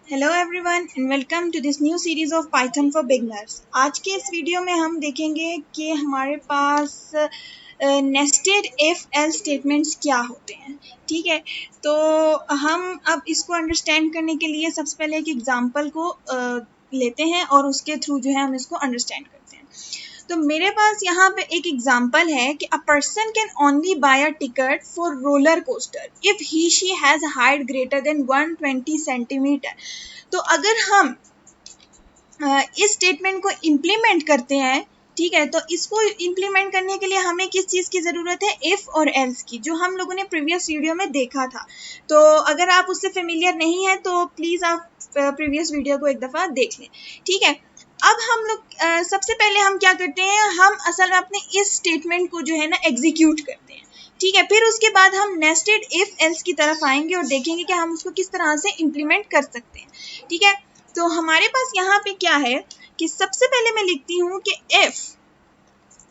Hello everyone and welcome to this new series of Python for beginners. आज के इस video में हम देखेंगे कि हमारे पास नेस्टेड इफ एल स्टेटमेंट्स क्या होते हैं। ठीक है, तो हम अब इसको अंडरस्टैंड करने के लिए सबसे पहले एक एग्जांपल को लेते हैं और उसके थ्रू जो है हम इसको अंडरस्टैंड करते हैं। तो मेरे पास यहाँ पे एक एग्जांपल है कि a person can only by a ticket for roller coaster if he she has height greater than 120 centimetre. तो अगर हम इस स्टेटमेंट को इम्प्लीमेंट करते हैं, ठीक है, तो इसको इम्प्लीमेंट करने के लिए हमें किस चीज़ की ज़रूरत है? इफ़ और एल्स की, जो हम लोगों ने प्रीवियस वीडियो में देखा था। तो अगर आप उससे फेमिलियर नहीं है तो प्लीज़ आप प्रीवियस वीडियो को एक दफ़ा देख लें। ठीक है, अब हम लोग सबसे पहले हम क्या करते हैं, हम असल में अपने इस स्टेटमेंट को जो है ना एग्जीक्यूट करते हैं। ठीक है, फिर उसके बाद हम नेस्टेड इफ एल्स की तरफ आएंगे और देखेंगे कि हम उसको किस तरह से इम्प्लीमेंट कर सकते हैं। ठीक है, तो हमारे पास यहाँ पे क्या है कि सबसे पहले मैं लिखती हूँ कि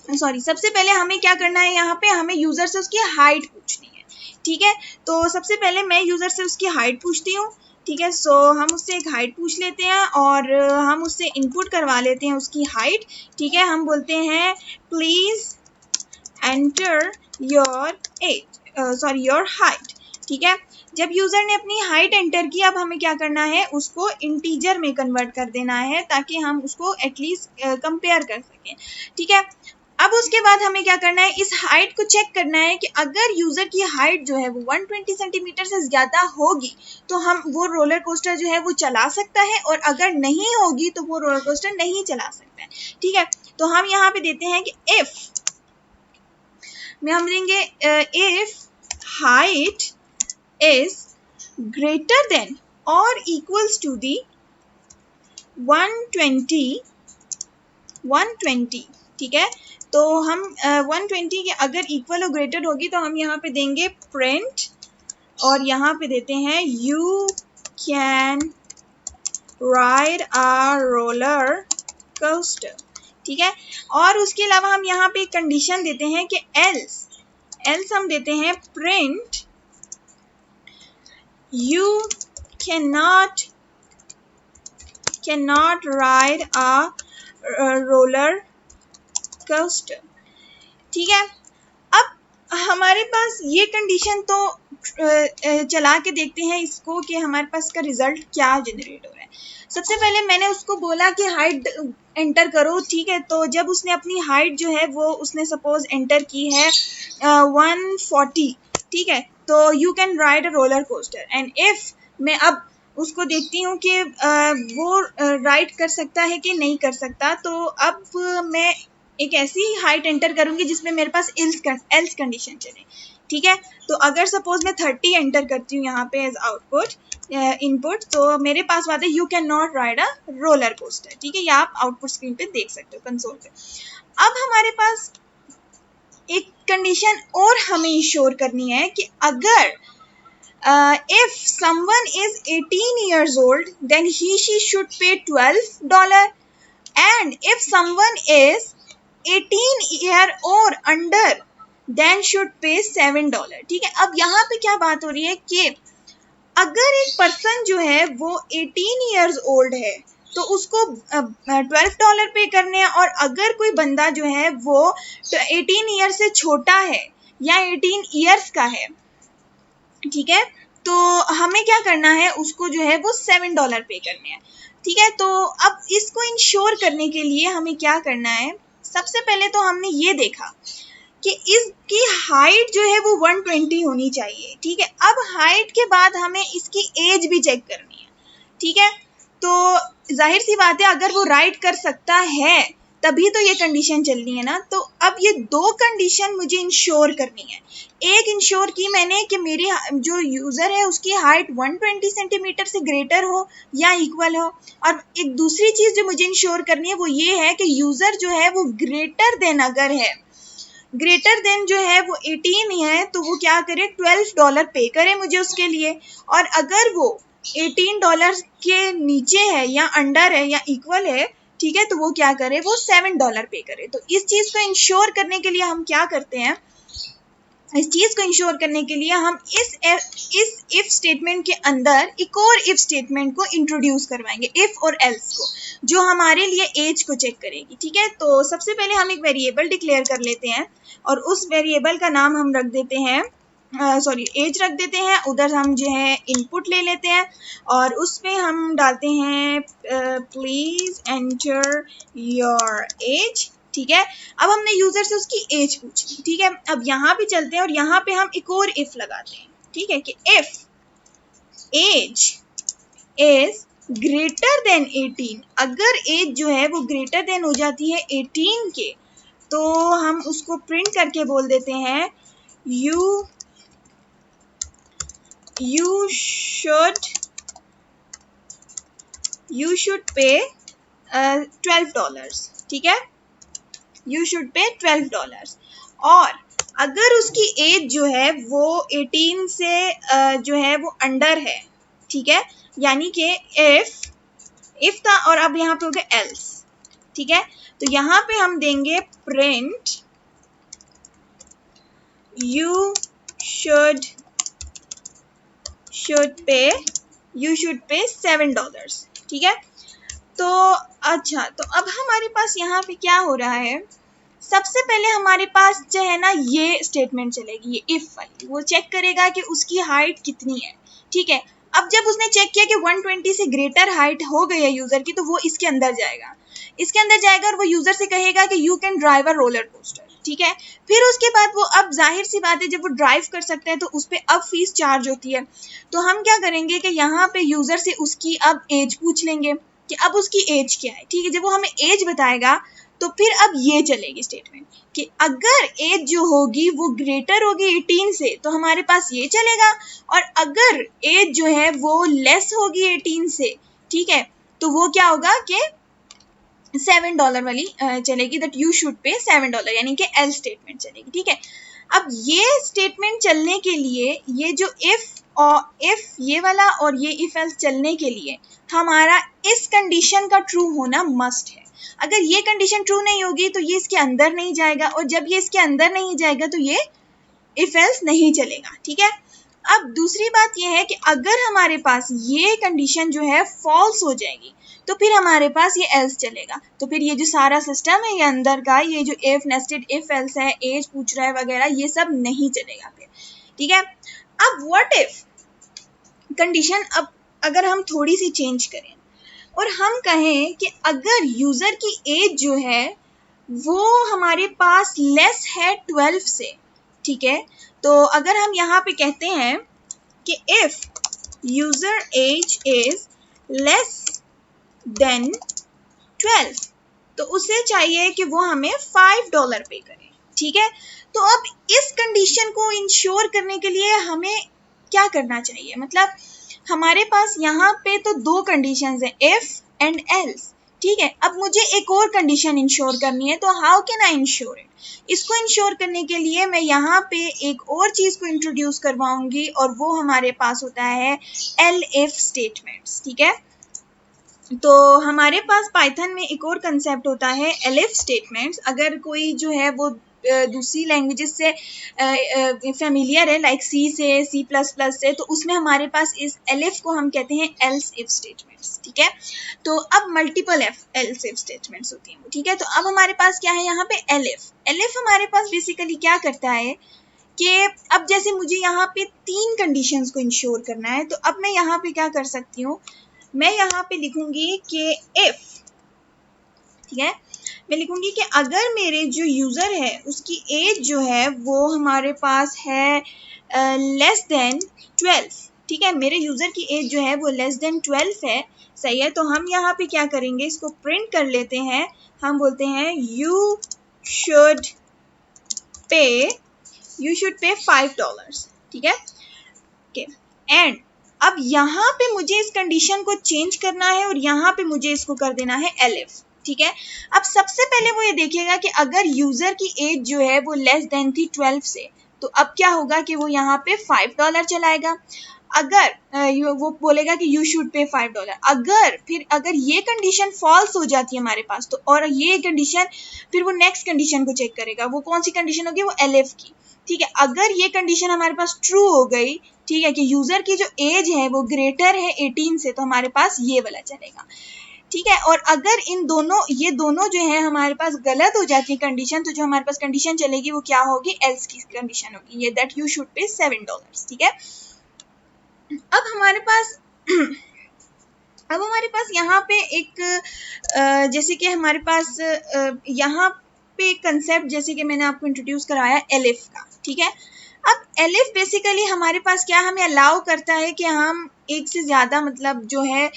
सबसे पहले हमें क्या करना है, यहाँ पे हमें यूजर से उसकी हाइट पूछनी है। ठीक है, तो सबसे पहले मैं यूजर से उसकी हाइट पूछती हूँ। ठीक है, सो हम उससे एक हाइट पूछ लेते हैं और हम उससे इनपुट करवा लेते हैं उसकी हाइट। ठीक है, हम बोलते हैं प्लीज एंटर योर हाइट। ठीक है, जब यूजर ने अपनी हाइट एंटर की, अब हमें क्या करना है, उसको इंटीजर में कन्वर्ट कर देना है ताकि हम उसको एटलीस्ट कंपेयर कर सकें। ठीक है, अब उसके बाद हमें क्या करना है, इस हाइट को चेक करना है कि अगर यूजर की हाइट जो है वो 120 सेंटीमीटर से ज्यादा होगी तो हम वो रोलर कोस्टर जो है वो चला सकता है, और अगर नहीं होगी तो वो रोलर कोस्टर नहीं चला सकता है। ठीक है, तो हम यहाँ पे देते हैं कि इफ में हम देंगे if height is greater then और इक्वल्स टू दी 120। ठीक है, तो हम 120 के अगर इक्वल और ग्रेटर होगी तो हम यहाँ पे देंगे प्रिंट, और यहाँ पे देते हैं you can ride a roller coaster. ठीक है, और उसके अलावा हम यहाँ पे एक कंडीशन देते हैं कि एल्स हम देते हैं print you cannot ride a roller coaster। ठीक है, अब हमारे पास ये कंडीशन तो चला के देखते हैं इसको कि हमारे पास का रिजल्ट क्या जनरेट हो रहा है। सबसे पहले मैंने उसको बोला कि हाइट एंटर करो। ठीक है, तो जब उसने अपनी हाइट जो है वो उसने सपोज एंटर की है 140। ठीक है, तो you can ride a roller coaster, and if मैं अब उसको देखती हूँ कि वो राइड कर सकता है कि नहीं कर सकता, तो अब मैं एक ऐसी हाइट एंटर करूंगी जिसमें मेरे पास एल्स कंडीशन चले। ठीक है, तो अगर सपोज मैं 30 एंटर करती हूँ यहाँ पे एज आउटपुट इनपुट, तो मेरे पास बात है you can not ride a roller coaster. ठीक है, ये आप आउटपुट स्क्रीन पे देख सकते हो कंसोल पे। अब हमारे पास एक कंडीशन और हमें इंश्योर करनी है कि अगर if someone is 18 years old then she should pay $12, and if someone is 18 year or under then should pay $7। ठीक है, अब यहाँ पे क्या बात हो रही है कि अगर एक पर्सन जो है वो 18 years old है तो उसको $12 पे करने हैं, और अगर कोई बंदा जो है वो 18 ईयर से छोटा है या 18 ईयर्स का है, ठीक है, तो हमें क्या करना है, उसको जो है वो $7 पे करने हैं। ठीक है, तो अब इसको इंश्योर करने के लिए हमें क्या करना है, सबसे पहले तो हमने ये देखा कि इसकी हाइट जो है वो 120 होनी चाहिए। ठीक है, अब हाइट के बाद हमें इसकी एज भी चेक करनी है। ठीक है, तो जाहिर सी बात है अगर वो राइड कर सकता है तभी तो ये कंडीशन चलनी है ना। तो अब ये दो कंडीशन मुझे इंश्योर करनी है। एक इंश्योर की मैंने कि मेरी जो यूज़र है उसकी हाइट 120 सेंटीमीटर से ग्रेटर हो या इक्वल हो, और एक दूसरी चीज़ जो मुझे इंश्योर करनी है वो ये है कि यूज़र जो है वो ग्रेटर देन अगर है, ग्रेटर देन जो है वो 18 है तो वो क्या करे, $12 पे करे मुझे उसके लिए, और अगर वो $18 के नीचे है या अंडर है या इक्वल है, ठीक है, तो वो क्या करे, वो $7 पे करे। तो इस चीज़ को इंश्योर करने के लिए हम क्या करते हैं, इस चीज को इंश्योर करने के लिए हम इस इफ स्टेटमेंट के अंदर एक और इफ स्टेटमेंट को इंट्रोड्यूस करवाएंगे, इफ और एल्स को, जो हमारे लिए एज को चेक करेगी। ठीक है, तो सबसे पहले हम एक वेरिएबल डिक्लेयर कर लेते हैं और उस वेरिएबल का नाम हम रख देते हैं एज रख देते हैं। उधर हम जो है इनपुट ले लेते हैं और उसमें हम डालते हैं प्लीज एंटर योर एज। ठीक है, अब हमने यूजर से उसकी एज पूछ ली। ठीक है, अब यहाँ पे चलते हैं और यहाँ पे हम एक और इफ लगाते हैं। ठीक है, कि if age is greater than 18, अगर एज जो है वो ग्रेटर देन हो जाती है 18 के, तो हम उसको प्रिंट करके बोल देते हैं you should pay $12। ठीक है, you should pay $12। और अगर उसकी एज जो है वो 18 से जो है वो अंडर है, ठीक है, यानी कि इफ था और अब यहाँ पे हो गया एल्स। ठीक है, तो यहाँ पे हम देंगे प्रिंट you should pay $7। ठीक है, तो अच्छा, तो अब हमारे पास यहाँ पे क्या हो रहा है, सबसे पहले हमारे पास जो है ना ये स्टेटमेंट चलेगी, ये इफ वाली, वो चेक करेगा कि उसकी हाइट कितनी है। ठीक है, अब जब उसने चेक किया कि 120 से ग्रेटर हाइट हो गई है यूजर की, तो वो इसके अंदर जाएगा और वो यूजर से कहेगा कि you can drive a roller coaster. ठीक है, फिर उसके बाद वो, अब जाहिर सी बात है जब वो ड्राइव कर सकते हैं तो उस पर अब फीस चार्ज होती है। तो हम क्या करेंगे कि यहाँ पे यूजर से उसकी अब एज पूछ लेंगे कि अब उसकी एज क्या है। ठीक है, जब वो हमें एज बताएगा तो फिर अब ये चलेगी स्टेटमेंट कि अगर एज जो होगी वो ग्रेटर होगी 18 से तो हमारे पास ये चलेगा, और अगर एज जो है वो लेस होगी 18 से, ठीक है, तो वो क्या होगा कि $7 वाली चलेगी, दैट यू शुड पे $7, यानी कि एल स्टेटमेंट चलेगी। ठीक है, अब ये स्टेटमेंट चलने के लिए ये जो इफ ये वाला और ये इफ एल्स चलने के लिए हमारा इस कंडीशन का ट्रू होना मस्ट है। अगर ये कंडीशन ट्रू नहीं होगी तो ये इसके अंदर नहीं जाएगा, और जब ये इसके अंदर नहीं जाएगा तो ये इफ एल्स नहीं चलेगा। ठीक है, अब दूसरी बात यह है कि अगर हमारे पास ये कंडीशन जो है फॉल्स हो जाएगी तो फिर हमारे पास ये एल्स चलेगा। तो फिर ये जो सारा सिस्टम है ये अंदर का, ये जो इफ नेस्टेड इफ एल्स है, एज पूछ रहा है वगैरह, ये सब नहीं चलेगा फिर। ठीक है, अब व्हाट इफ कंडीशन, अब अगर हम थोड़ी सी चेंज करें और हम कहें कि अगर यूजर की एज जो है वो हमारे पास लेस है 12 से। ठीक है, तो अगर हम यहाँ पे कहते हैं कि if user age is less than 12, तो उसे चाहिए कि वो हमें $5 पे करे। ठीक है, तो अब इस कंडीशन को इंश्योर करने के लिए हमें क्या करना चाहिए, मतलब हमारे पास यहाँ पे तो दो कंडीशंस हैं, इफ एंड एल्स। ठीक है, अब मुझे एक और कंडीशन इंश्योर करनी है, तो how can I ensure it? इसको इंश्योर करने के लिए मैं यहाँ पे एक और चीज़ को इंट्रोड्यूस करवाऊंगी और वो हमारे पास होता है एल इफ स्टेटमेंट्स। ठीक है, तो हमारे पास पाइथन में एक और कंसेप्ट होता है एलिफ स्टेटमेंट्स। अगर कोई जो है वो दूसरी लैंग्वेजेस से फेमिलियर है, लाइक सी से, सी प्लस प्लस से, तो उसमें हमारे पास इस एलिफ को हम कहते हैं एल्स इफ स्टेटमेंट्स। ठीक है, तो अब मल्टीपल एल्स इफ स्टेटमेंट्स होती हैं। ठीक है, तो अब हमारे पास क्या है यहाँ पे एलिफ हमारे पास बेसिकली क्या करता है कि अब जैसे मुझे यहाँ पे 3 कंडीशंस को इंश्योर करना है, तो अब मैं यहाँ पे क्या कर सकती हूँ, मैं यहाँ पे लिखूंगी कि इफ, ठीक है, मैं लिखूंगी कि अगर मेरे जो यूज़र है उसकी एज जो है वो हमारे पास है लेस देन 12। ठीक है, मेरे यूज़र की एज जो है वो लेस देन 12 है, सही है। तो हम यहाँ पे क्या करेंगे, इसको प्रिंट कर लेते हैं, हम बोलते हैं यू शुड पे $5। ठीक है, ओके, एंड अब यहाँ पे मुझे इस कंडीशन को चेंज करना है और यहाँ पे मुझे इसको कर देना है एलिफ। ठीक है, अब सबसे पहले वो ये देखेगा कि अगर यूजर की एज जो है वो लेस देन थी 12 से, तो अब क्या होगा कि वो यहाँ पे $5 चलाएगा। अगर वो बोलेगा कि यू शुड पे $5, अगर ये कंडीशन फॉल्स हो जाती है हमारे पास, तो और ये कंडीशन, फिर वो नेक्स्ट कंडीशन को चेक करेगा। वो कौन सी कंडीशन होगी, वो एलिफ की। ठीक है, अगर ये कंडीशन हमारे पास ट्रू हो गई, ठीक है, कि यूजर की जो एज है वो ग्रेटर है 18 से, तो हमारे पास ये वाला चलेगा। ठीक है, और अगर ये दोनों जो है हमारे पास गलत हो जाती है कंडीशन, तो जो हमारे पास कंडीशन चलेगी वो क्या होगी, एल्स की कंडीशन होगी, ये दैट यू शुड पे $7। ठीक है, अब हमारे पास यहाँ पे एक जैसे कि हमारे पास यहाँ पे एक कंसेप्ट जैसे कि मैंने आपको इंट्रोड्यूस कराया एलिफ का। ठीक है, अब एलिफ बेसिकली हमारे पास क्या हमें अलाउ करता है कि हम एक से ज़्यादा मतलब जो है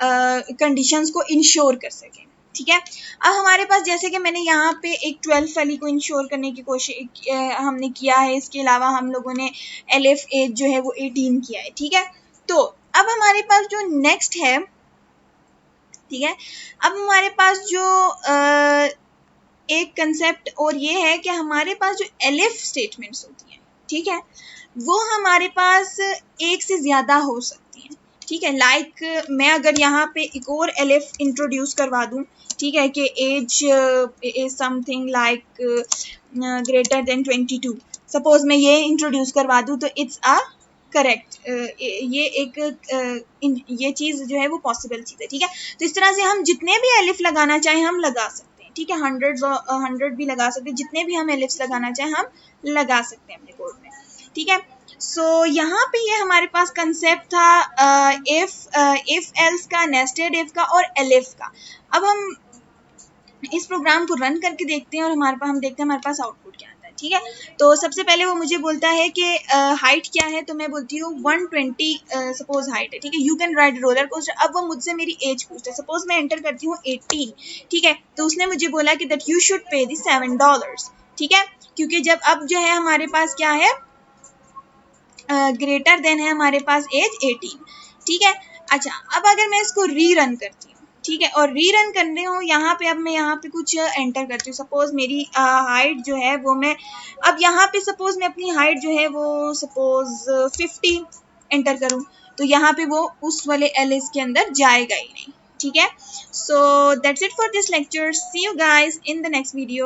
कंडीशंस को इंश्योर कर सकें। ठीक है, अब हमारे पास जैसे कि मैंने यहाँ पे एक 12 वाली को इंश्योर करने की कोशिश हमने किया है, इसके अलावा हम लोगों ने एलिफ एज जो है वो 18 किया है। ठीक है, तो अब हमारे पास जो नेक्स्ट है, ठीक है, अब हमारे पास जो एक कंसेप्ट और ये है कि हमारे पास जो एलिफ स्टेटमेंट्स होती हैं, ठीक है, वो हमारे पास एक से ज़्यादा हो सकती हैं। ठीक है, लाइक मैं अगर यहाँ पे एक और एलिफ इंट्रोड्यूस करवा दूँ, ठीक है, कि age is something like greater than 22, suppose मैं ये इंट्रोड्यूस करवा दूँ, तो इट्स अ करेक्ट, ये चीज़ जो है वो पॉसिबल चीज़ है। ठीक है, तो इस तरह से हम जितने भी एलिफ लगाना चाहें हम लगा सकते हैं। ठीक है, 100 भी लगा सकते हैं, जितने भी हम एलिफ्स लगाना चाहें हम लगा सकते हैं अपने कोड में। ठीक है, सो यहाँ पे ये हमारे पास कंसेप्ट था इफ एल्स का, नेस्टेड इफ का और एलिफ का। अब हम इस प्रोग्राम को रन करके देखते हैं और हम देखते हैं हमारे पास आउटपुट क्या आता है। ठीक है, तो सबसे पहले वो मुझे बोलता है कि हाइट क्या है, तो मैं बोलती हूँ 120 सपोज हाइट है। ठीक है, you can ride roller coaster. अब वो मुझसे मेरी एज पूछता है, सपोज मैं एंटर करती हूँ 18। ठीक है, तो उसने मुझे बोला कि दैट यू शुड पे दी $7। ठीक है, क्योंकि जब अब जो है हमारे पास क्या है, ग्रेटर देन है हमारे पास एज 18। ठीक है, अच्छा, अब अगर मैं इसको री रन करती हूँ, ठीक है, और री रन करने हूँ यहाँ पे, अब मैं यहाँ पे कुछ एंटर करती हूँ, सपोज मेरी हाइट जो है वो मैं अब यहाँ पे सपोज मैं अपनी हाइट जो है वो सपोज 50 एंटर करूँ, तो यहाँ पे वो उस वाले एलिस के अंदर जाएगा ही नहीं। ठीक है, so that's it for this lecture, see you guys in the next video.